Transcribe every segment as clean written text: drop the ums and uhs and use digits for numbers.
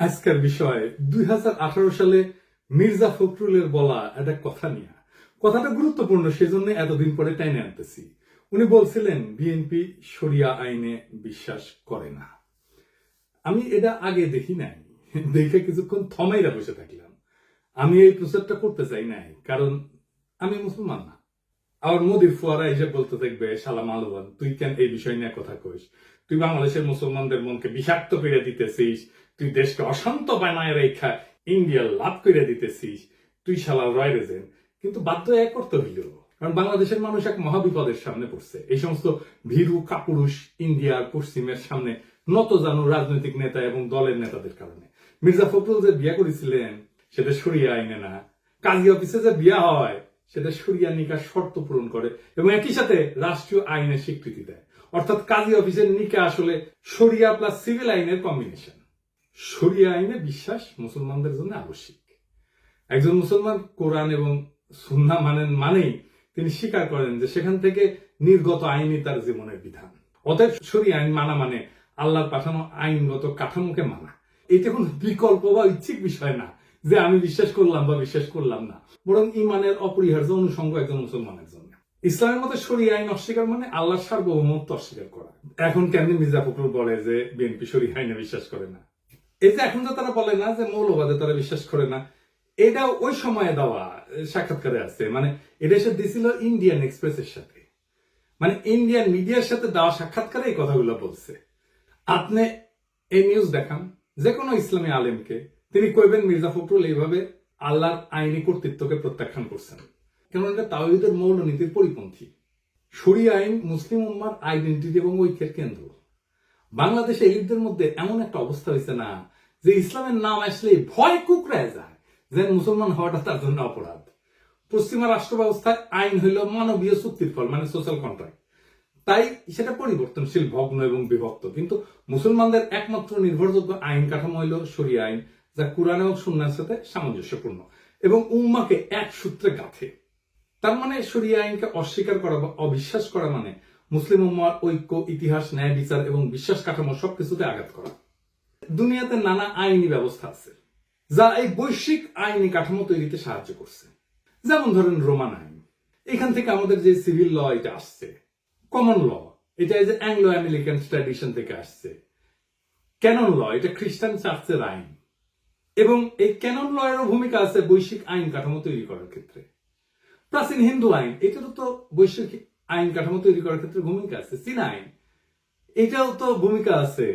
আজকের বিষয় 2018 সালে মির্জা ফখরুলের বলা একটা কথা নিয়ে। কথাটা গুরুত্বপূর্ণ, সেজন্য এতদিন পরে টাইনে আনতেছি। উনি বলছিলেন বিএনপি শরিয়া আইনে বিশ্বাস করে না। আমি এটা আগে দেখি নাই, দেখে কিছুক্ষণ থমাইরা বসে থাকলাম। আমি এই প্রচারটা করতে চাই নাই, কারণ আমি মুসলমান না। আবার মোদির ফুয়ারা এসে বলতে থাকবে, শালা মালবান, তুই কেন এই বিষয় নিয়ে কথা কইস? তুই বাংলাদেশের মুসলমানদের মনকে বিষাক্ত করে দিতেছিস, তুই দেশকে অশান্ত বানায় রেখা ইন্ডিয়া লাভ করে দিতেছিস, তুই শালা রয় রেজেন। কিন্তু বাধ্য এক করতে হইল, কারণ বাংলাদেশের মানুষ এক মহাবিপদের সামনে পড়ছে। এই সমস্ত ভীরু কাপুরুষ ইন্ডিয়ার পশ্চিমের সামনে নত জানু রাজনৈতিক নেতা এবং দলের নেতাদের কারণে। মির্জা ফখরুল যে বিয়া করেছিলেন সেটা শরিয়া আইনে না, কাজী অফিসে যে বিয়া হয় সেটা শরিয়া নিকাহ শর্ত পূরণ করে এবং একই সাথে রাষ্ট্রীয় আইনের স্বীকৃতি দেয়। অর্থাৎ কাজী অফিসের নিকাহ আসলে শরিয়া প্লাস সিভিল আইনের কম্বিনেশন। শরিয়া আইনে বিশ্বাস মুসলমানদের জন্য আবশ্যিক। একজন মুসলমান কোরআন এবং সুন্নাহ মানেন, মানেই তিনি স্বীকার করেন যে সেখান থেকে নির্গত আইনই তার জীবনের বিধান। অতএব শরিয়া আইন মানা মানে আল্লাহর পাঠানো আইনগত কাঠামোকে মানা। এটা কোনো বিকল্প বা ইচ্ছিক বিষয় না যে আমি বিশ্বাস করলাম বা বিশ্বাস করলাম না, বরং ইমানের অপরিহার্য অনুষঙ্গ একজন মুসলমানের জন্য। ইসলামের মতে শরিয়া আইন অস্বীকার মানে আল্লাহর সার্বভৌমত্ব অস্বীকার করা। এখন কেমনি মির্জা ফখরুল বলে যে বিএনপি শরিয়া আইনে বিশ্বাস করে না? এই যে এখন যে তারা বলে না যে মৌলবাদে তারা বিশ্বাস করে না, এটা ওই সময়ে দেওয়া সাক্ষাৎকারে আছে। মানে এটা সে দিছিল ইন্ডিয়ান এক্সপ্রেসের সাথে, মানে ইন্ডিয়ান মিডিয়ার সাথে দেওয়া সাক্ষাৎকারে এই কথাগুলো বলছে। আপনি এই নিউজ দেখান যে কোনো ইসলামী আলেমকে, তিনি কইবেন মির্জা ফখরুল এইভাবে আল্লাহর আইনি কর্তৃত্বকে প্রত্যাখ্যান করছেন, কেন এটা তাওহীদের মৌলনীতির পরিপন্থী। শরিয়া আইন মুসলিম উম্মার আইডেন্টিটি এবং ঐক্যের কেন্দ্র। বাংলাদেশে এলিটদের মধ্যে এমন একটা অবস্থা হয়েছে না যে ইসলামের নাম আসলে ভয় কুকড়ায় যায়, যে মুসলমান হওয়াটা তার জন্য অপরাধ। পশ্চিমা রাষ্ট্র ব্যবস্থায় আইন হইল মানবীয় চুক্তির ফল, মানে সোশ্যাল কন্ট্রাক্ট। তাই সেটা পরিবর্তনশীল, ভগ্ন এবং বিভক্ত। কিন্তু মুসলমানদের একমাত্র নির্ভরযোগ্য আইন কাঠামো হইল শরিয়া আইন, যা কুরআন এবং সুন্নাহর সাথে সামঞ্জস্যপূর্ণ এবং উম্মাকে এক সূত্রে গাঁথে। তার মানে শরিয়া আইনকে অস্বীকার করা বা অবিশ্বাস করা মানে মুসলিম উম্মার ঐক্য, ইতিহাস, ন্যায় বিচার এবং বিশ্বাস কাঠামো সবকিছুতে আঘাত করা। দুনিয়াতে নানা আইনি ব্যবস্থা আছে যা এই বৈশ্বিক আইনি কাঠামো তৈরিতে সাহায্য করছে। যেমন ধরেন রোমান আইন, এখান থেকে আমাদের যে সিভিল ল এটা আসছে। কমন ল এটা যে অ্যাংলো আমেরিকান ট্র্যাডিশন থেকে আসছে। ক্যানন ল এটা খ্রিস্টান চার্চের আইন, এবং এই ক্যানন ল এরও ভূমিকা আছে বৈশ্বিক আইন কাঠামো তৈরি করার ক্ষেত্রে। প্রাচীন হিন্দু আইন এটারও তো বৈশ্বিক আইন কাঠামো তৈরি করার ক্ষেত্রে ভূমিকা আছে। চীনা আইন এটাও তো ভূমিকা আছে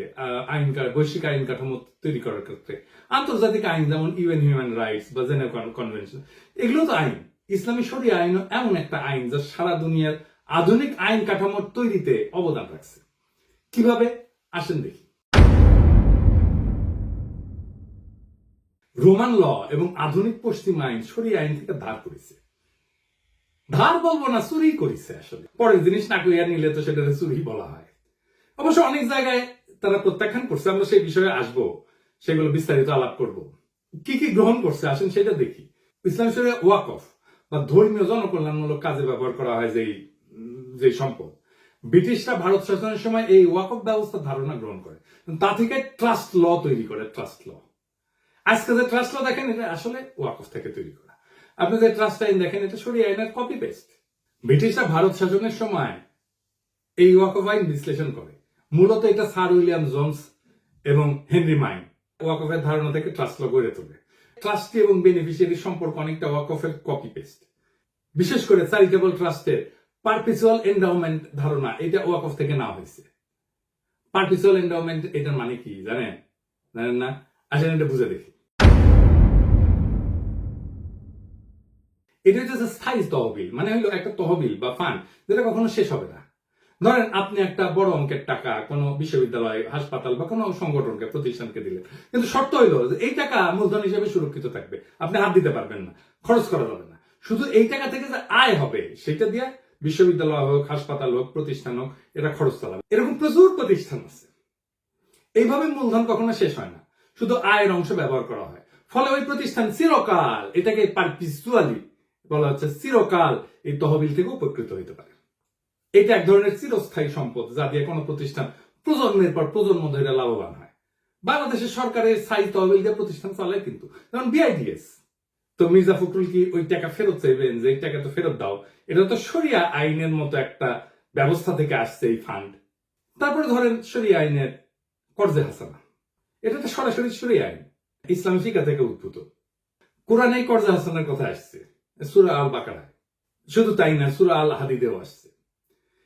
বৈশ্বিক আইন কাঠামো তৈরি করার ক্ষেত্রে। আন্তর্জাতিক আইন যেমন ইউএন হিউম্যান রাইটস বা জেনেভা কনভেনশন, এগুলো তো আইন। ইসলামী শরিয়া আইন এমন একটা আইন যা সারা দুনিয়ার আধুনিক আইন কাঠামোর তৈরিতে অবদান রাখছে। কিভাবে আসেন দেখি। রোমান ল এবং আধুনিক পশ্চিম আইন শরিয়া আইন থেকে ধার করেছে। ধার বলবো না, চুরি করেছে। আসলে পরের জিনিস না কইয়া নিলে তো সেটা চুরি বলা হয়। অবশ্য অনেক জায়গায় তারা প্রত্যাখ্যান করছে, আমরা সেই বিষয়ে আসবো, সেগুলো বিস্তারিত আলাপ করব। কি কি গ্রহণ করছে আসেন সেটা দেখি। ইসলাম শরিয়া ওয়াকফ বা ধর্মীয় জনকল্যাণমূলক কাজে ব্যবহার করা হয় যে সম্পদ, ব্রিটিশরা ভারত শাসনের সময় এই ওয়াকফ ব্যবস্থার ধারণা গ্রহণ করে, তা থেকে ট্রাস্ট ল তৈরি করে। ট্রাস্ট ল, আজকে যে ট্রাস্ট ল দেখেন এটা আসলে ওয়াকফ থেকে তৈরি করা। আপনি যে ট্রাস্ট আইন দেখেন এটা শরিয়া আইনের কপি পেস্ট। ব্রিটিশরা ভারত শাসনের সময় এই ওয়াকফ আইন বিশ্লেষণ করে। মূলত এটা স্যার উইলিয়াম জোন্স এবং হেনরি মাইন ওয়াকফের ধারণা থেকে ট্রাস্ট ল গড়ে তোলে। ট্রাস্টি এবং বেনিফিশিয়ারি সম্পর্ক অনেকটা ওয়াকফের কপি পেস্ট। বিশেষ করে চ্যারিটেবল ট্রাস্টের পারপিচুয়াল এন্ডাউমেন্ট ধারণা এটা ওয়াকফ থেকে নেওয়া হয়েছে। পারপিচুয়াল এন্ডাউমেন্ট এটার মানে কি জানেন? জানেন না? আসেন এটা বুঝে দেখি। এটা হচ্ছে স্থায়ী তহবিল, মানে হলো একটা তহবিল বা ফান্ড যেটা কখনো শেষ হবে না। ধরেন আপনি একটা বড় অঙ্কের টাকা কোনো বিশ্ববিদ্যালয়, হাসপাতাল বা কোনো সংগঠনকে, প্রতিষ্ঠানকে দিলেন, কিন্তু শর্ত হইলো যে এই টাকা মূলধন হিসেবে সুরক্ষিত থাকবে, আপনি হাত দিতে পারবেন না, খরচ করা যাবে না। শুধু এই টাকা থেকে যে আয় হবে সেটা দিয়ে বিশ্ববিদ্যালয় হোক, হাসপাতাল হোক, প্রতিষ্ঠান হোক, এটা খরচ চালাবে। এরকম প্রচুর প্রতিষ্ঠান আছে। এইভাবে মূলধন কখনো শেষ হয় না, শুধু আয়ের অংশ ব্যবহার করা হয়। ফলে ওই প্রতিষ্ঠান চিরকাল, এটাকে পারপিচুয়ালি বলা হচ্ছে, চিরকাল এই তহবিল থেকে উপকৃত হইতে পারে। এটা এক ধরনের চিরস্থায়ী সম্পদ যা দিয়ে কোনো প্রতিষ্ঠান প্রজন্মের পর প্রজন্ম ধরে লাভবান হয়। বাংলাদেশের সরকারের সাই তহবিল দিয়ে প্রতিষ্ঠান চলে, কিন্তু যেমন বিআইডিএস। তো মির্জা ফখরুল কি ওই টাকা ফেরত চাইবেন যে এই টাকা তো ফেরত দাও? এটা তো শরিয়া আইনের মতো একটা ব্যবস্থা থেকে আসছে এই ফান্ড। তারপরে ধরেন শরিয়া আইনের কর্জে হাসানা, এটা তো সরাসরি শরিয়া আইন, ইসলামী ফিকা থেকে উদ্ভূত। কোরআনে কর্জে হাসানার কথা আসছে সূরা আল বাকারায়। শুধু তাই না, সূরা আল হাদিদেও আসছে।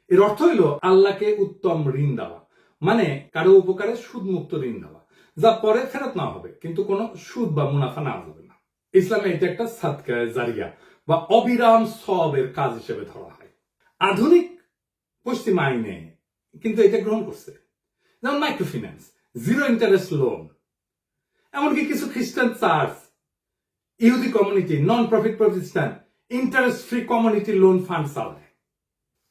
এর অর্থ হইল আল্লাহকে উত্তম ঋণ দেওয়া, মানে কারো উপকারে সুদ মুক্ত ঋণ দেওয়া, যা পরে ফেরত না হবে, কিন্তু কোনো সুদ বা মুনাফা নেওয়া যাবে না। ইসলামে এটা একটা সাদকা জারিয়া বা অবিরাম সওয়াবের কাজ হিসেবে ধরা হয়। আধুনিক পশ্চিমা আইনে কিন্তু এটা গ্রহণ করছে, যেমন মাইক্রোফিন্যান্স, জিরো ইন্টারেস্ট লোন। এমনকি কিছু খ্রিস্টান চার্চ, ইহুদি কমিউনিটি, নন প্রফিট প্রতিষ্ঠান interest free community loan fund চালায়।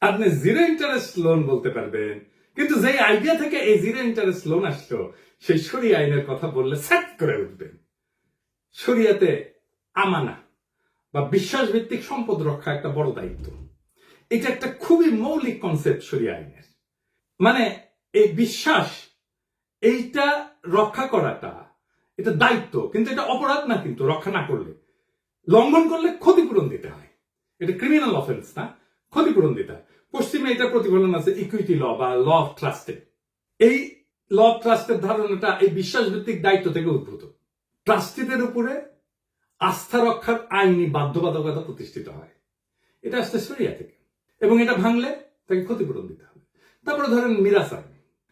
আপনি জিরো ইন্টারেস্ট লোন বলতে পারবেন, কিন্তু যে আইডিয়া থেকে এই জিরো ইন্টারেস্ট লোন আসলো, সেই শরিয়া আইনের কথা বললে সেট করে উঠবেন। শরিয়াতে আমানা বা বিশ্বাস ভিত্তিক সম্পদ রক্ষা একটা বড় দায়িত্ব। এটা একটা খুবই মৌলিক কনসেপ্ট শরিয়া আইনের। মানে এই বিশ্বাস, এইটা রক্ষা করাটা এটা দায়িত্ব, কিন্তু এটা অপরাধ না। কিন্তু রক্ষা না করলে, লঙ্ঘন করলে ক্ষতিপূরণ দিতে হয়। এটা ক্রিমিনাল অফেন্স না, ক্ষতিপূরণ দিতে হয়। পশ্চিমে এটা প্রতিফলন আছে ইকুইটি ল বা ল অফ ট্রাস্টে। এই ল অফ ট্রাস্টের ধারণাটা এই বিশ্বাস ভিত্তিক দায়িত্ব থেকে উদ্ভূত। ট্রাস্টিদের উপরে আস্থা রক্ষার আইনি বাধ্যবাধকতা প্রতিষ্ঠিত হয়, এটা আসছে শরিয়া থেকে, এবং এটা ভাঙলে তাকে ক্ষতিপূরণ দিতে হবে। তারপরে ধরেন মিরাস আইন,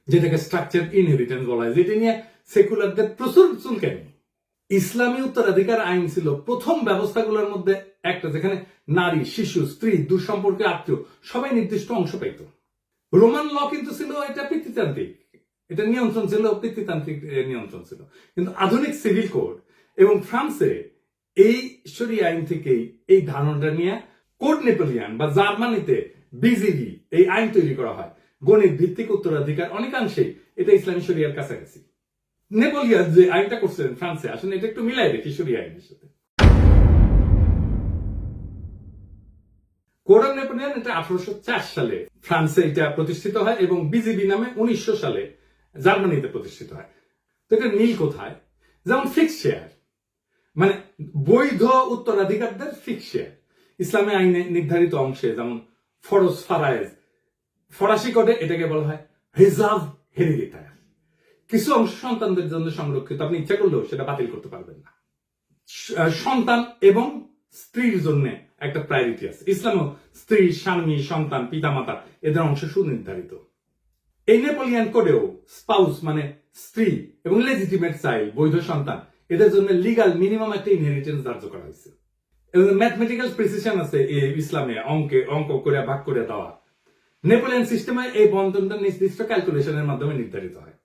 যেটাকে স্ট্রাকচার ইনহেরিটেন্স বলা হয়, যেটা নিয়ে সেকুলারদের প্রচুর চুলকানি। ইসলামী উত্তরাধিকার আইন ছিল প্রথম ব্যবস্থাগুলোর মধ্যে একটা, যেখানে নারী, শিশু, স্ত্রী, দুঃসম্পর্কে আত্মীয় সবাই নির্দিষ্ট অংশ পেত। রোমান ল কিন্তু ছিল এটা পিতৃতান্ত্রিক, এটা নিয়ন্ত্রণ ছিল পিতৃতান্ত্রিক নিয়ন্ত্রণ ছিল। কিন্তু আধুনিক সিভিল কোড এবং ফ্রান্সে এই শরিয়া আইন থেকেই এই ধারণাটা নিয়ে কোড নেপোলিয়ান বা জার্মানিতে বিজিবি এই আইন তৈরি করা হয়। গণিত ভিত্তিক উত্তরাধিকার অনেকাংশেই এটা ইসলামী শরিয়ার কাছাকাছি। নেপোলিয়ান যে আইনটা করছিলেন ফ্রান্সে, আসলে এটা একটু মিলাই দেখি শরিয়া আইনের সাথে। কোড অফ নেপোলিয়ান এটা 1804 সালে ফ্রান্সে এটা প্রতিষ্ঠিত হয়, এবং বিজিবি নামে 1900 সালে জার্মানিতে প্রতিষ্ঠিত হয়। তো এটা মিল কোথায়? যেমন ফিক্স শেয়ার, মানে বৈধ উত্তরাধিকারদের ফিক্স শেয়ার ইসলামী আইনে নির্ধারিত অংশে, যেমন ফরজ ফারায়েজ, ফরাসি কোডে এটাকে বলা হয় রিজার্ভ হেরিডিটারি। কিছু অংশ সন্তানদের জন্য সংরক্ষিত, আপনি ইচ্ছা করলেও সেটা বাতিল করতে পারবেন না। সন্তান এবং স্ত্রীর জন্য একটা প্রায়োরিটি আছে ইসলামেও। স্ত্রী, স্বামী, সন্তান, পিতামাতা এদের অংশ সুনির্ধারিত। এই নেপোলিয়ান কোডেও স্পাউস মানে স্ত্রী এবং লেজিটিমেট চাইল্ড, বৈধ সন্তান, এদের জন্য লিগাল মিনিমাম একটা ইনহেরিটেন্স ধার্য করা হয়েছে। এবং ম্যাথমেটিক্যাল প্রিসিশন আছে ইসলামে, অঙ্ক করে ভাগ করে দেওয়া। নেপোলিয়ান সিস্টেমে এই বন্টনটা নির্দিষ্ট ক্যালকুলেশনের মাধ্যমে নির্ধারিত হয়।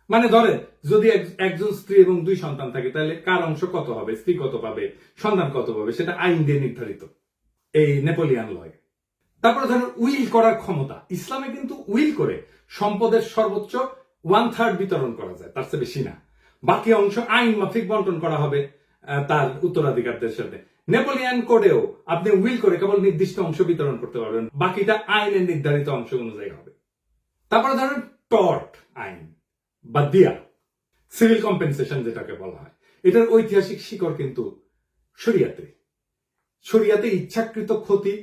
মানে ধরেন যদি একজন স্ত্রী এবং 2 সন্তান থাকে, তাহলে কার অংশ কত হবে, স্ত্রী কত পাবে, সন্তান কত পাবে, সেটা আইন দিয়ে নির্ধারিত এই নেপোলিয়ান লয়। তারপরে ধরেন উইল করার ক্ষমতা। ইসলামে কিন্তু উইল করে সম্পদের সর্বোচ্চ 1/3 বিতরণ করা যায়, তার চেয়ে বেশি না। বাকি অংশ আইন মাফিক বন্টন করা হবে তার উত্তরাধিকারদের সাথে। নেপোলিয়ান কোডেও আপনি উইল করে কেবল নির্দিষ্ট অংশ বিতরণ করতে পারবেন, বাকিটা আইনের নির্ধারিত অংশ অনুযায়ী হবে। তারপরে ধরেন টর্ট আইন বা দিয়া, সিভিল কম্পেনসেশন যেটাকে বলা হয়, এটার ঐতিহাসিক শিকড় কিন্তু শরিয়াতে। শরিয়াতে ইচ্ছাকৃত ক্ষতি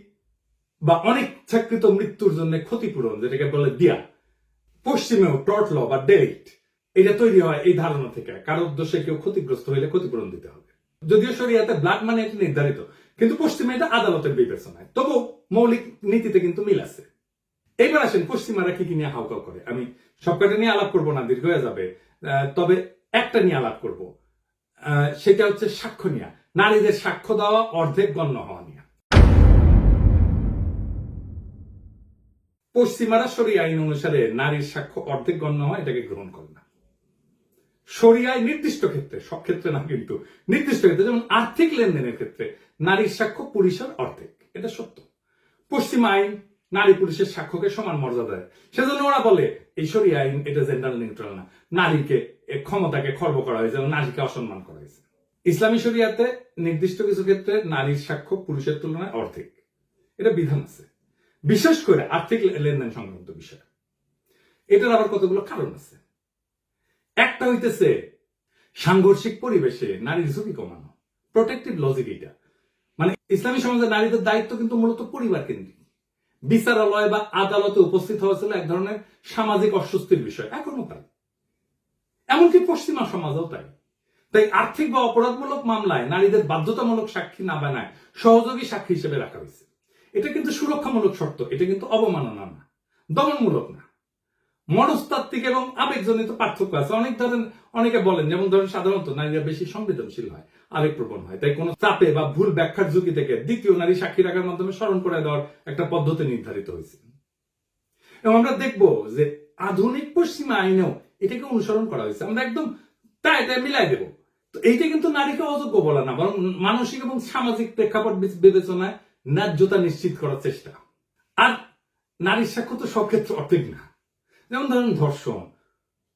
বা অনিচ্ছাকৃত মৃত্যুর জন্য ক্ষতিপূরণ, যেটাকে বলে দিয়া। পশ্চিমেও টর্ট ল বা ডেরিক্ট, এটা তৈরি হয় এই ধারণা থেকে, কারো উদ্দেশ্যে কেউ ক্ষতিগ্রস্ত হইলে ক্ষতিপূরণ দিতে হবে। যদিও শরিয়াতে ব্লাড মানে এটা নির্ধারিত, কিন্তু পশ্চিমে এটা আদালতের বিবেচনায়। তবু মৌলিক নীতিতে কিন্তু মিল আছে। এইবার আসেন পশ্চিমারা কি নিয়ে হাউকাউ করে। আমি সবকটা নিয়ে আলাপ করবো না, দীর্ঘ হয়ে যাবে। তবে একটা নিয়ে আলাপ করব, সেটা হচ্ছে সাক্ষ্য নিয়ে। নারীদের সাক্ষ্য দেওয়া অর্ধেক গণ্য হওয়া নিয়ে। পশ্চিমারা শরিয়া আইন অনুসারে নারীর সাক্ষ্য অর্ধেক গণ্য হয়, এটাকে গ্রহণ করে না। শরিয়ায় নির্দিষ্ট ক্ষেত্রে, সব ক্ষেত্রে না কিন্তু নির্দিষ্ট ক্ষেত্রে, যেমন আর্থিক লেনদেনের ক্ষেত্রে নারীর সাক্ষ্য পুরুষের অর্ধেক, এটা সত্য। পশ্চিম আইন নারী পুরুষের সাক্ষ্যকে সমান মর্যাদা দেয়। সেজন্য ওরা বলে এই শরিয়া আইন এটা জেন্ডার নিউট্রাল না, নারীকে ক্ষমতাকে খর্ব করা হয়েছে এবং নারীকে অসম্মান করা হয়েছে। ইসলামী শরিয়াতে নির্দিষ্ট কিছু ক্ষেত্রে নারীর সাক্ষ্য পুরুষের তুলনায় অর্ধেক, এটা বিধান আছে, বিশেষ করে আর্থিক লেনদেন সংক্রান্ত বিষয়। এটার আবার কতগুলো কারণ আছে। একটা হইতেছে সাংঘর্ষিক পরিবেশে নারীর ঝুঁকি কমানো, প্রোটেক্টিভ লজিক। এটা মানে ইসলামী সমাজে নারীদের দায়িত্ব কিন্তু মূলত পরিবার কেন্দ্রিক। বিচারালয় বা আদালতে উপস্থিত হওয়া ছিল এক ধরনের সামাজিক অস্বস্তির বিষয়, এখনো তাই, এমনকি পশ্চিমা সমাজও তাই। তাই আর্থিক বা অপরাধমূলক মামলায় নারীদের বাধ্যতামূলক সাক্ষী না বানায় সহযোগী সাক্ষী হিসেবে রাখা হয়েছে। এটা কিন্তু সুরক্ষামূলক শর্ত, এটা কিন্তু অবমাননা না, দমনমূলক না। মনস্তাত্ত্বিক এবং আবেগজনিত পার্থক্য আছে। অনেকে বলেন, যেমন ধরেন সাধারণত নারীরা বেশি সংবেদনশীল হয়, আবেগপ্রবণ হয়, তাই কোনো চাপে বা ভুল ব্যাখ্যার ঝুঁকি থেকে দ্বিতীয় নারী সাক্ষী রাখার মাধ্যমে স্মরণ করে দেওয়ার একটা পদ্ধতি নির্ধারিত হয়েছে। এবং আমরা দেখব যে আধুনিক পশ্চিমা আইনেও এটাকে অনুসরণ করা হয়েছে। আমরা একদম তাই মিলাই দেব। তো এইটা কিন্তু নারীকে অযোগ্য বলা না, বরং মানসিক এবং সামাজিক প্রেক্ষাপট বিবেচনায় ন্যায্যতা নিশ্চিত করার চেষ্টা। আর নারীর সাক্ষ্য তো সব ক্ষেত্রে অর্ধেক না। যেমন ধরেন ধর্ষণ,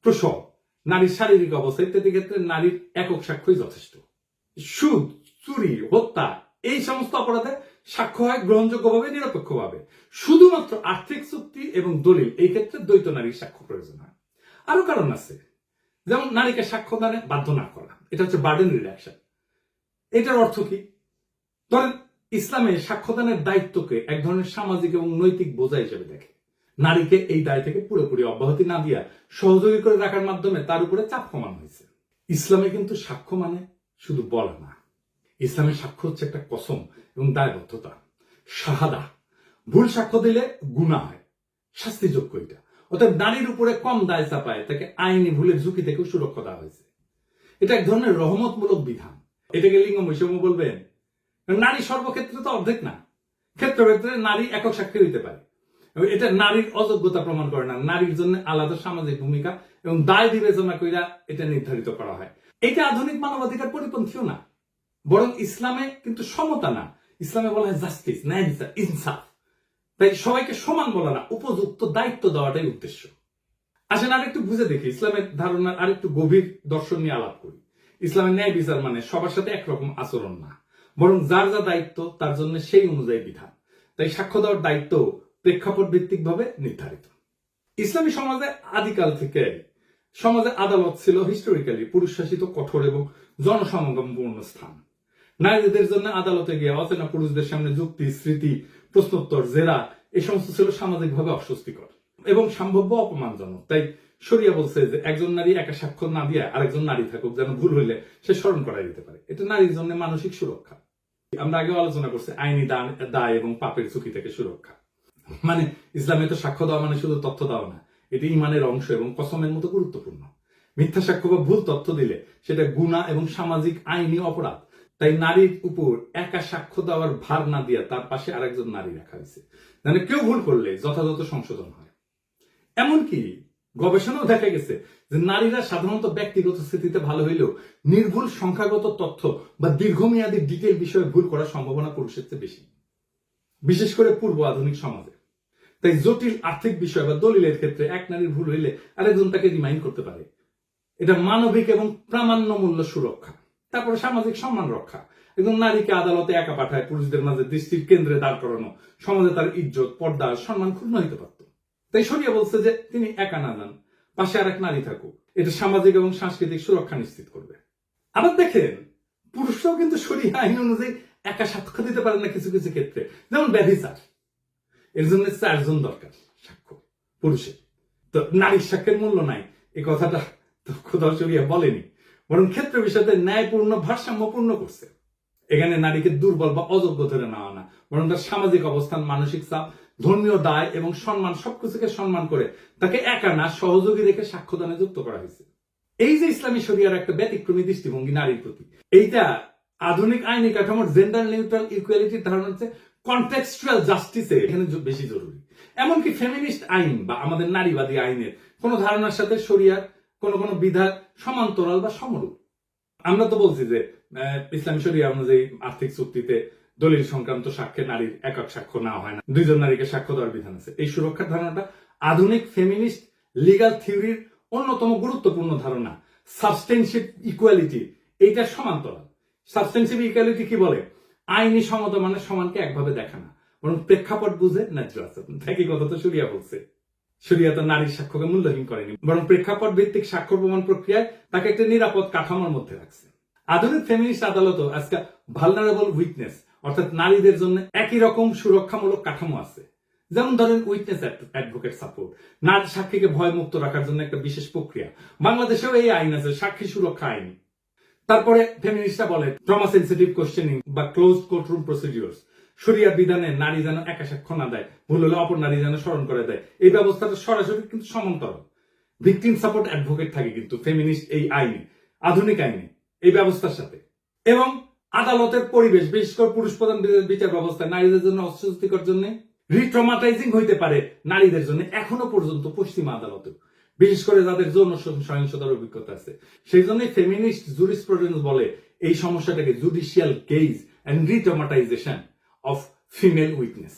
প্রসব, নারীর শারীরিক অবস্থা ইত্যাদি ক্ষেত্রে নারীর একক সাক্ষ্যই যথেষ্ট। সুদ, চুরি, হত্যা এই সমস্ত অপরাধে সাক্ষ্য হয় গ্রহণযোগ্যভাবে, নিরপেক্ষভাবে। শুধুমাত্র আর্থিক চুক্তি এবং দলিল এই ক্ষেত্রে দ্বৈত নারীর সাক্ষ্য প্রয়োজন হয়। আরো কারণ আছে, যেমন নারীকে সাক্ষ্য দানে বাধ্য না করা, এটা হচ্ছে বার্ডেন রিডাকশন। এটার অর্থ কি? ধরেন ইসলামে সাক্ষ্যদানের দায়িত্বকে এক ধরনের সামাজিক এবং নৈতিক বোঝা হিসেবে দেখে। নারীকে এই দায় থেকে পুরোপুরি অব্যাহতি না দিয়া সহযোগী করে রাখার মাধ্যমে তার উপরে চাপ কমানো হয়েছে। ইসলামে কিন্তু সাক্ষ্য মানে শুধু বলা না, ইসলামের সাক্ষ্য হচ্ছে একটা কসম এবং দায়বদ্ধতা, শাহাদা। ভুল সাক্ষ্য দিলে গুনাহ হয়, শাস্তিযোগ্য এটা। অর্থাৎ নারীর উপরে কম দায় চাপায় তাকে আইনি ভুলের ঝুঁকি থেকেও সুরক্ষা দেওয়া হয়েছে। এটা এক ধরনের রহমতমূলক বিধান। এটাকে লিঙ্গ বৈষম্য বলবেন? নারী সর্বক্ষেত্রে তো অর্ধেক না, ক্ষেত্রে নারী একক সাক্ষী হইতে পারে। এটা নারীর অযোগ্যতা প্রমাণ করে না, নারীর জন্য আলাদা সামাজিক ভূমিকা এবং দায় বিবেচনা কইরা এটা নির্ধারিত করা হয়। এটা আধুনিক মানবাধিকার পরিপন্থীও না, বরং ইসলামে কিন্তু সমতা না, ইসলামে বলা হয় জাস্টিস, ন্যায় বিচার, ইনসাফ। তাই সবাইকে সমান বলা না, উপযুক্ত দায়িত্ব দেওয়াটাই উদ্দেশ্য। আসেন আরেকটু বুঝে দেখি ইসলামের ধারণার আরেকটু গভীর দর্শন নিয়ে আলাপ করি। ইসলামের ন্যায় বিচার মানে সবার সাথে একরকম আচরণ না, বরং যার যা দায়িত্ব তার জন্য সেই অনুযায়ী বিধান। তাই সাক্ষ্য দেওয়ার দায়িত্ব প্রেক্ষাপট ভিত্তিক ভাবে নির্ধারিত। ইসলামী সমাজে আদিকাল থেকে সমাজে আদালত ছিল হিস্টোরিক্যালি পুরুষ শাসিত, কঠোর এবং জনসমাগমপূর্ণ স্থান। নারীদের জন্য আদালতে গিয়ে অচেনা পুরুষদের সামনে যুক্তি, স্মৃতি, প্রশ্নোত্তর, জেরা এই সমস্ত ছিল সামাজিকভাবে অস্বস্তিকর এবং সম্ভাব্য অপমানজনক। তাই শরিয়া বলছে যে একজন নারী একা সাক্ষ্য না দিয়ে আরেকজন নারী থাকুক, যেন ভুল হইলে সে স্মরণ করাই দিতে পারে। এটা নারীর জন্য মানসিক সুরক্ষা। আমরা আগে আলোচনা করছি আইনি দায় এবং পাপের ঝুঁকি থেকে সুরক্ষা। মানে ইসলামে তো সাক্ষ্য দেওয়া মানে শুধু তথ্য দেওয়া না, এটি ইমানের অংশ এবং কসমের মতো গুরুত্বপূর্ণ। মিথ্যা সাক্ষ্য বা ভুল তথ্য দিলে সেটা গুনাহ এবং সামাজিক আইনি অপরাধ। তাই নারীর উপর একা সাক্ষ্য দেওয়ার ভার না দিয়ে তার পাশে আরেকজন নারী রাখা হয়েছে, মানে কেউ ভুল করলে যথাযথ সংশোধন হয়। এমনকি গবেষণাও দেখা গেছে যে নারীরা সাধারণত ব্যক্তিগত স্থিতিতে ভালো হইলেও নির্ভুল সংখ্যাগত তথ্য বা দীর্ঘমেয়াদী ডিটেল বিষয়ে ভুল করার সম্ভাবনা পুরুষের চেয়ে বেশি, বিশেষ করে পূর্ব আধুনিক সমাজে। তাই জটিল আর্থিক বিষয় বা দলিলের ক্ষেত্রে এক নারীর ভুল হইলে আরেকজন তাকে রিমাইন্ড করতে পারে। এটা মানবিক এবং প্রামাণ্যমূল্য সুরক্ষা। তারপরে সামাজিক সম্মান রক্ষা। একজন নারীকে আদালতে একা পাঠায় পুরুষদের মাঝে দৃষ্টির কেন্দ্রে দাঁড় করানো, সমাজে তার ইজ্জত, পর্দা, সম্মান ক্ষুণ্ণ হইতে পারত। তাই শরিয়া বলছে যে তিনি একা না যান, পাশে আরেক নারী থাকুক। এটা সামাজিক এবং সাংস্কৃতিক সুরক্ষা নিশ্চিত করবে। আবার দেখেন পুরুষরাও কিন্তু শরিয়া আইন অনুযায়ী একা সাক্ষ্য দিতে পারেন না কিছু কিছু ক্ষেত্রে, যেমন ব্যভিচার। এর জন্য 4 জন দরকার সাক্ষ্য পুরুষের। তো নারীর সাক্ষ্যের মূল্য নাই এই কথাটা তো খোদা শরিয়া বলেনি, বরং ক্ষেত্র বিষয়তে ন্যায়পূর্ণ, ভারসাম্যপূর্ণ করছে। এখানে নারীকে দুর্বল বা অযোগ্য ধরে নেওয়া না, বরং তার সামাজিক অবস্থান, মানসিক চাপ, ধর্মীয় দায় এবং সম্মান সবকিছুকে সম্মান করে তাকে একা না সহযোগী রেখে সাক্ষ্যদানে যুক্ত করা হয়েছে। এই যে ইসলামী শরিয়ার একটা ব্যতিক্রমী দৃষ্টিভঙ্গি নারীর প্রতি, এইটা আধুনিক আইনি কাঠামোর জেন্ডার নিউট্রাল ইকুয়ালিটির ধারণা হচ্ছে কনটেক্সচুয়াল জাস্টিসে এখানে বেশি জরুরি। এমনকি ফেমিনিস্ট আইন বা আমাদের নারীবাদী আইনের কোন ধারণার সাথে শরিয়ার কোন কোন বিধান সমান্তরাল বা সমরূপ। আমরা তো বলছি যে ইসলামী শরিয়া অনুযায়ী আর্থিক চুক্তিতে দলিল সংক্রান্ত সাক্ষ্যে নারীর একক সাক্ষ্য না হয় না, 2 জন নারীকে সাক্ষ্য দেওয়ার বিধান আছে। এই সুরক্ষার ধারণাটা আধুনিক ফেমিনিস্ট লিগাল থিওরির অন্যতম গুরুত্বপূর্ণ ধারণা। সাবস্টেনশিভ ইকুয়ালিটি এইটা সমান্তরাল। সাবস্টেনশিভ ইকুয়ালিটি কি বলে? আইনি সমতা মানে সমানকে একভাবে দেখা না, বরং প্রেক্ষাপট বুঝে ন্যায্য আচরণ। একই কথা তো শরিয়া বলছে। শরিয়াত নারীর সাক্ষ্যকে মূল্যহীন করেনি, বরং প্রেক্ষাপট ভিত্তিক সাক্ষ্য প্রমাণ প্রক্রিয়ায় তাকে একটা নিরাপদ কাঠামোর মধ্যে রাখছে। আধুনিক ফেমিনিস্ট আদালতও আজকে ভালনারেবল উইটনেস অর্থাৎ নারীদের জন্য একই রকম সুরক্ষামূলক কাঠামো আছে। যেমন ধরেন উইটনেস অ্যাডভোকেট সাপোর্ট, নারী সাক্ষীকে ভয় মুক্ত রাখার জন্য একটা বিশেষ প্রক্রিয়া। বাংলাদেশেও এই আইন আছে, সাক্ষী সুরক্ষা আইন। তারপরে ফেমিনিস্টরা বলে ট্রমা সেন্সিটিভ কোশ্চেনিং বা ক্লোজ কোর্টরুম প্রসিডিউরস, শরিয়া বিধানে নারী যেন একা সাক্ষ্য না দেয়, ভুল হলে অপর নারী যেন স্মরণ করে দেয়। এই ব্যবস্থাটা সরাসরি কিন্তু সমান্তরাল। ভিকটিম সাপোর্ট অ্যাডভোকেট থাকে কিন্তু ফেমিনিস্ট এই আইনে, আধুনিক আইনে, এই ব্যবস্থার সাথে। এবং আদালতের পরিবেশ, বিশেষ করে পুরুষ প্রধান বিচার ব্যবস্থা নারীদের জন্য অস্বস্তিকর জন্য রিট্রমাটাইজিং হইতে পারে নারীদের জন্য এখনো পর্যন্ত পশ্চিমা আদালতে, বিশেষ করে যাদের যৌন সহিংসতার অভিজ্ঞতা আছে। সেই জন্যই ফেমিনিস্ট জুরিসপ্রুডেন্স বলে এই সমস্যাটাকে judicial gaze and retraumatization of female witness.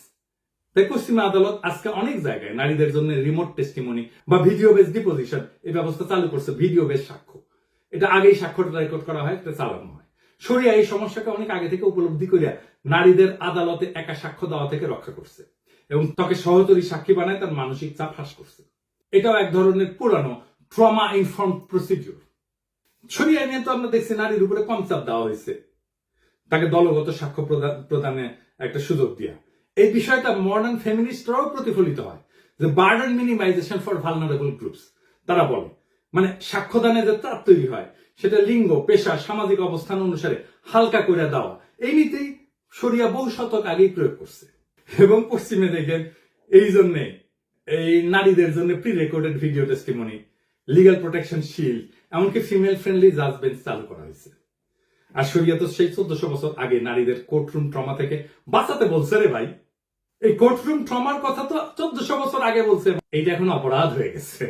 তাই পশ্চিমা আদালত আজকে অনেক জায়গায় নারীদের জন্য রিমোট টেস্টিমনি বা ভিডিও বেস ডিপোজিশন এই ব্যবস্থা চালু করছে। ভিডিও বেস সাক্ষ্য, এটা আগেই সাক্ষ্য রেকর্ড করা হয়, এটা চালানো হয়। শরিয়া এই সমস্যাকে অনেক আগে থেকে উপলব্ধি করিয়া নারীদের আদালতে একা সাক্ষ্য দেওয়া থেকে রক্ষা করছে এবং তাকে সহযোগী সাক্ষী বানায় তার মানসিক চাপ হ্রাস করছে। এটাও এক ধরনের পুরানো ট্রমা ইনফর্ম প্রসিডিউর। শরিয়া নিয়ে তো আমরা দেখছি নারীর উপরে কম চাপ দেওয়া হয়েছে, তাকে দলগত সাক্ষ্য প্রদানে একটা সুযোগ দিয়া। এই বিষয়টা মডার্ন ফেমিনিস্টরাও প্রতিফলিত হয় যে burden minimisation for vulnerable groups. তারা বলে মানে সাক্ষ্যদানে যে চাপ তৈরি হয় সেটা লিঙ্গ, পেশা, সামাজিক অবস্থান অনুসারে হালকা করে দেওয়া, এই নীতি শরিয়া বহু শতক আগেই প্রয়োগ করছে। এবং পশ্চিমে দেখেন এই জন্যে এই নারীদের জন্য pre recorded video testimony, legal protection shield, এমনকি ফিমেল ফ্রেন্ডলি জাজমেন্ট চালু করা হয়েছে। আর শরিয়া তো সেই 1400 বছর আগে নারীদের কোর্টরুম ট্রমা থেকে বাঁচাতে বলছে রে ভাই। এই কোর্টরুম ট্রমার কথা তো 1400 বছর আগে বলছে, এইটা এখন অপরাধ হয়ে গেছে।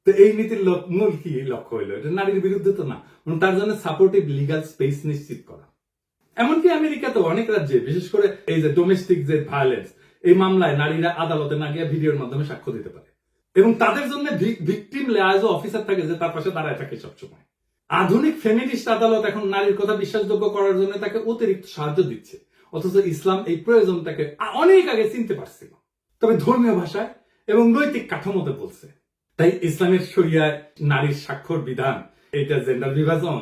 তো এই নীতির মূল কি লক্ষ্য হইলো? এটা নারীর বিরুদ্ধে তো না, তার জন্য সাপোর্টিভ লিগাল স্পেস নিশ্চিত করা। এমনকি আমেরিকাতে অনেক রাজ্যে, বিশেষ করে এই যে ডোমেস্টিক যে ভায়োলেন্স, এই মামলায় নারীরা আদালতে না গিয়ে ভিডিওর মাধ্যমে সাক্ষ্য দিতে পারে এবং তাদের জন্য ভিকটিম লেয়াজ অফিসার থাকে যে তার পাশে দাঁড়ায় থাকে সবসময়। আধুনিক ফেমিনিস্ট আদালত এখন নারীর কথা বিশ্বাসযোগ্য করার জন্য তাকে অতিরিক্ত সাহায্য দিচ্ছে, অথচ ইসলাম এই প্রয়োজনটাকে অনেক আগে চিনতে পারছিল, তবে ধর্মীয় ভাষায় এবং নৈতিক কাঠামোতে বলছে। তাই ইসলামের শরিয়ায় নারীর স্বাক্ষর বিধান এটা জেন্ডার বিভাজন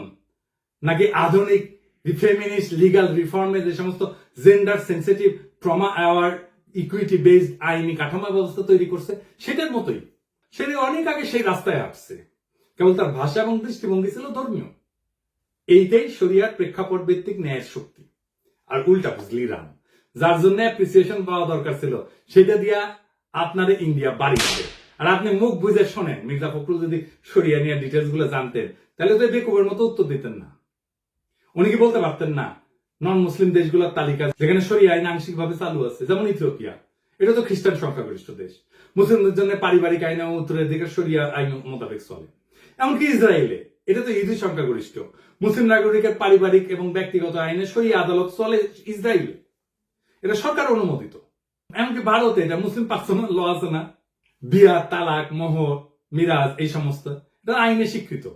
নাকি আধুনিক ফেমিনিস্ট লিগাল রিফর্মে যে সমস্ত gender sensitive trauma award equity based আইনি কাঠামো ব্যবস্থা তৈরি করছে সেটার মতোই। সেটা অনেক আগে সেই রাস্তায় আসছে, কেবল তার ভাষা এবং দৃষ্টিভঙ্গি ছিল ধর্মীয়। এইটাই শরিয়ার প্রেক্ষাপট ভিত্তিক ন্যায়ের শক্তি। আর উল্টা বুঝলি রাম, যার জন্য অ্যাপ্রিসিয়েশন পাওয়া দরকার ছিল সেটা দিয়া আপনারে ইন্ডিয়া বাড়ি যাবে। আর আপনি মুখ বুঝে শোনেন, মির্জা ফখরুল যদি শরিয়া নিয়ে ডিটেলস গুলো জানতেন তাহলে তো বেকুবের মতো উত্তর দিতেন না। উনি কি বলতে পারতেন না নন মুসলিম দেশগুলোর তালিকা যেখানে শরিয়া আইন আংশিকভাবে চালু আছে, যেমন ইথিওপিয়া, এটা তো খ্রিস্টান সংখ্যাগরিষ্ঠ দেশ, মুসলিমদের জন্য পারিবারিক আইন এবং উত্তরাধিকার শরিয়া আইন মোতাবেক চলে। এমনকি ইসরায়েলে, এটা তো ইহুদি সংখ্যাগরিষ্ঠ, মুসলিম নাগরিকের পারিবারিক এবং ব্যক্তিগত আইনে শরিয়া আদালত চলে ইসরায়েলে, এটা সরকার অনুমোদিত। এমনকি ভারতে এটা মুসলিম পার্সোনাল ল আছে না, বিয়া, তালাক, মোহর, মিরাজ, এই সমস্ত এটা আইনে স্বীকৃত।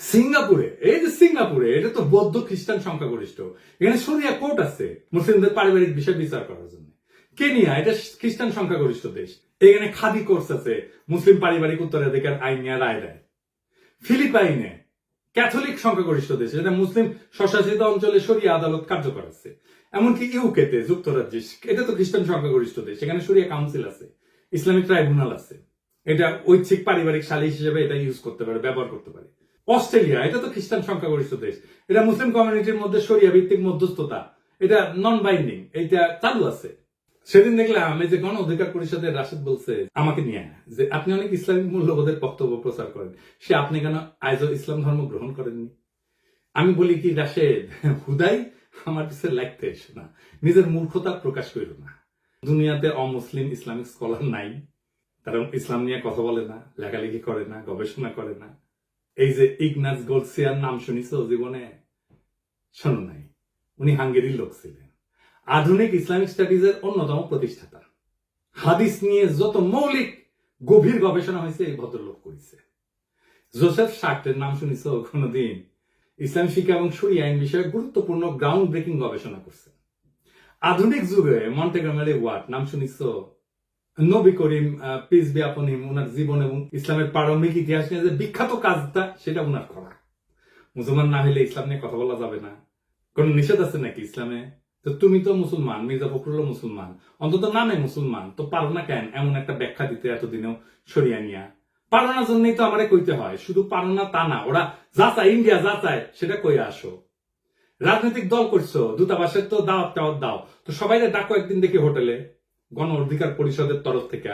সিঙ্গাপুরে, এই যে সিঙ্গাপুরে, এটা তো বৌদ্ধ খ্রিস্টান সংখ্যাগরিষ্ঠ, এখানে শরিয়া কোর্ট আছে মুসলিমদের পারিবারিক বিষয় বিচার করার জন্য। কেনিয়া, এটা খ্রিস্টান সংখ্যাগরিষ্ঠ দেশ, এখানে খাদি কোর্স আছে, মুসলিম পারিবারিক উত্তরাধিকার আইন নিয়ে রায় দেয়। ফিলিপাইনে ক্যাথলিক সংখ্যাগরিষ্ঠ দেশ, এটা মুসলিম স্বশাসিত অঞ্চলে শরিয়া আদালত কার্যকর আছে। এমনকি ইউকেতে, যুক্তরাজ্যে, এটা তো খ্রিস্টান সংখ্যাগরিষ্ঠ দেশ, এখানে শরিয়া কাউন্সিল আছে, ইসলামিক ট্রাইব্যুনাল আছে, এটা ঐচ্ছিক পারিবারিক সালিশ হিসেবে এটা ইউজ করতে পারে, ব্যবহার করতে পারে। অস্ট্রেলিয়া, এটা তো খ্রিস্টান সংখ্যাগরিষ্ঠ দেশ, এটা মুসলিম কমিউনিটির মধ্যে শরিয়া ভিত্তিক মধ্যস্থতা, এটা নন বাইন্ডিং, এটা চালু আছে। সেদিন দেখলাম এই যে গণ অধিকার পরিষদের রাশেদ বলছে আমাকে নিয়ে যে আপনি অনেক ইসলামিক মূল্যবোধের বক্তব্য প্রচার করেন, সে আপনি কেন আজও ইসলাম ধর্ম গ্রহণ করেননি? আমি বলি কি রাশেদ, হুদাই আমার পিছনে লাগতে এসো না, নিজের মূর্খতা প্রকাশ করিল না। দুনিয়াতে অমুসলিম ইসলামিক স্কলার নাই, তারা ইসলাম নিয়ে কথা বলে না, লেখালেখি করে না, গবেষণা করে না। এই যে ইগনাস গোলসিয়ার নাম শুনিস জীবনে? শোনো নাই, উনি হাঙ্গেরির লোক ছিলেন, আধুনিক ইসলামিক স্টাডিজের অন্যতম প্রতিষ্ঠাতা। হাদিস নিয়ে যত মৌলিক গভীর গবেষণা হয়েছে এই ভদ্রলোক করেছে। জোসেফ শাক্টের নাম শুনিস কোনদিন? ইসলাম শিক্ষা এবং শরিয়া আইন বিষয়ে গুরুত্বপূর্ণ গ্রাউন্ড ব্রেকিং গবেষণা করছে। আধুনিক যুগে মন্টেগমেরি ওয়াট নাম শুনিস? নবী করিম পিস বি আপন হিম ওনার জীবন এবং ইসলামের প্রারম্ভিক ইতিহাস নিয়ে যে বিখ্যাত কাজটা সেটা ওনার করা। মুসলমান না হলে ইসলাম নিয়ে কথা বলা যাবে না, কোন নিষেধ আছে নাকি ইসলামে? তো তুমি তো মুসলমান, মির্জা ফখরুল মুসলমান, অন্তত নামে মুসলমান, তো পারো না কেন এমন একটা ব্যাখ্যা দিতে এতদিনেও সরিয়া নিয়া? পারো না জন্যই তো আমারে কইতে হয়, শুধু পারো না তা না, ওরা যা চায় ইন্ডিয়া যা চায় সেটা কই আসো। রাজনৈতিক দল করছো, দূতাবাসের তো দাওয়াত টাওয়াত দাও, তো সবাই ডাকো একদিন দেখি হোটেলে, গণ অধিকার পরিষদের তরফ থেকে,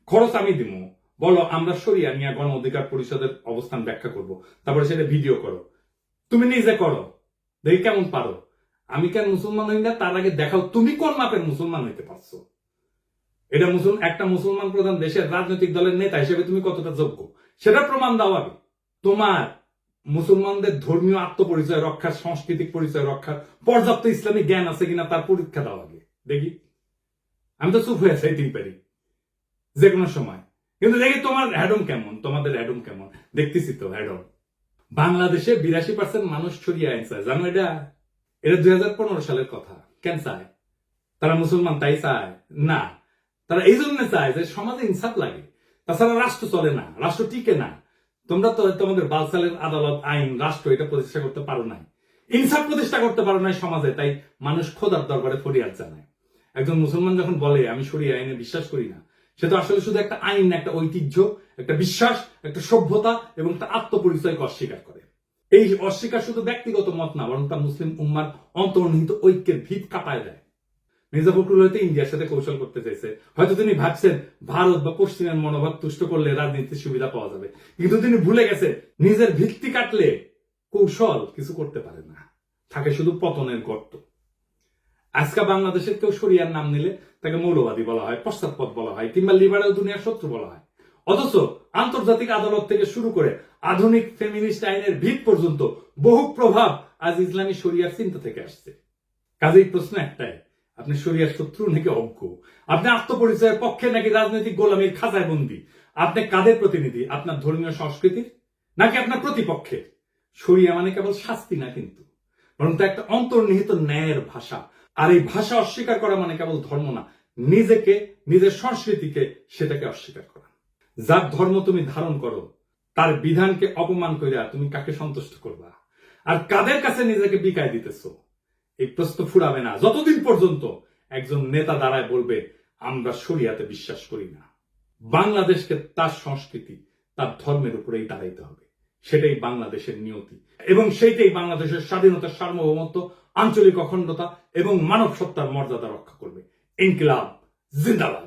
খরচ আমি দিব, বলো আমরা সরিয়া নিয়ে গণ অধিকার পরিষদের অবস্থান ব্যাখ্যা করব, তারপরে সেটা ভিডিও করো, তুমি নিজে করো, দেখি কেমন পারো। আমি কেন মুসলমান হই না তার আগে দেখাও তুমি কোন মাপের মুসলমান হইতে পারছো। এটা একটা মুসলমান প্রধান দেশের রাজনৈতিক দলের নেতা হিসেবে তুমি কতটা যোগ্য সেটা প্রমাণ দাও আগে। তোমার মুসলমানদের ধর্মীয় আত্মপরিচয় রক্ষার, সাংস্কৃতিক পরিচয় রক্ষার পর্যাপ্ত ইসলামিক জ্ঞান আছে কিনা তার পরীক্ষা দাও আগে দেখি। আমি তো চুপ হয়ে চাইতেই পারি যে কোনো সময়, কিন্তু দেখি তোমার হ্যাডম কেমন, তোমাদের হ্যাডম কেমন, দেখতেছি তো হ্যাডম। বাংলাদেশে 82% মানুষ ছড়িয়ে আইন চায়, জানো এটা? এটা 2015 সালের কথা। কেন চায়? তারা মুসলমান তাই চায় না, তারা এই জন্য চায় যে সমাজে ইনসাফ লাগে, তাছাড়া রাষ্ট্র চলে না, রাষ্ট্র টিকে না। তোমরা তো তোমাদের বালসালের আদালত, আইন, রাষ্ট্র এটা প্রতিষ্ঠা করতে পারো নাই, ইনসাফ প্রতিষ্ঠা করতে পারো নাই সমাজে, তাই মানুষ খোদার দরবারে ফরিয়াদ জানায়। একজন মুসলমান যখন বলে আমি শরিয়া আইনে বিশ্বাস করি না, সে তো আসলে শুধু একটা আইন, একটা ঐতিহ্য, একটা বিশ্বাস, একটা সভ্যতা এবং একটা আত্মপরিচয়কে অস্বীকার করে। এই অস্বীকার শুধু ব্যক্তিগত মত না, বরং তা মুসলিম উম্মার অন্তর্নিহিত ঐক্যের ভিত কাঁপায় দেয়। মির্জা ফখরুল হয়তো ইন্ডিয়ার সাথে কৌশল করতে চাইছে, হয়তো তিনি ভাবছেন ভারত বা পশ্চিমের মনোভাব তুষ্ট করলে রাজনীতির সুবিধা পাওয়া যাবে, কিন্তু তিনি ভুলে গেছেন নিজের ভিত্তি কাটলে কৌশল কিছু করতে পারে না, থাকে শুধু পতনের গর্ত। আজকে বাংলাদেশের কেউ শরিয়ার নাম নিলে তাকে মৌলবাদী বলা হয়, পশ্চাৎপদ বলা হয়, কিংবা লিবারেল দুনিয়ার শত্রু বলা হয়। অথচ আন্তর্জাতিক আদালত থেকে শুরু করে আধুনিক ফেমিনিস্ট আইনের ভিত পর্যন্ত বহু প্রভাব আজ ইসলামী শরিয়ার চিন্তা থেকে আসছে। কাজেই প্রশ্ন একটাই, আপনি শরিয়ার শত্রু নাকি অজ্ঞ? আপনি আত্মপরিচয়ের পক্ষে নাকি রাজনৈতিক গোলামীর খাঁচায় বন্দী? আপনি কাদের প্রতিনিধি, আপনার ধর্মীয় সংস্কৃতির নাকি আপনার প্রতিপক্ষের? শরিয়া মানে কেবল শাস্তি না কিন্তু, বরং তা একটা অন্তর্নিহিত ন্যায়ের ভাষা। আর এই ভাষা অস্বীকার করা মানে কেবল ধর্ম না, নিজেকে, নিজের সংস্কৃতিকে, সেটাকে অস্বীকার করা। যার ধর্ম তুমি ধারণ করো তার বিধানকে অপমান কইরা তুমি কাকে সন্তুষ্ট করবা, আর কাদের কাছে নিজেকে বিকায় দিতেছো? এই প্রশ্ন ফুরাবে না যতদিন পর্যন্ত একজন নেতা দাঁড়ায় বলবে আমরা শরিয়াতে বিশ্বাস করি না। বাংলাদেশকে তার সংস্কৃতি, তার ধর্মের উপরেই দাঁড়াইতে হবে, সেটাই বাংলাদেশের নিয়তি, এবং সেইটাই বাংলাদেশের স্বাধীনতা, সার্বভৌমত্ব, আঞ্চলিক অখণ্ডতা এবং মানব সত্তার মর্যাদা রক্ষা করবে। ইনকিলাব জিন্দাবাদ।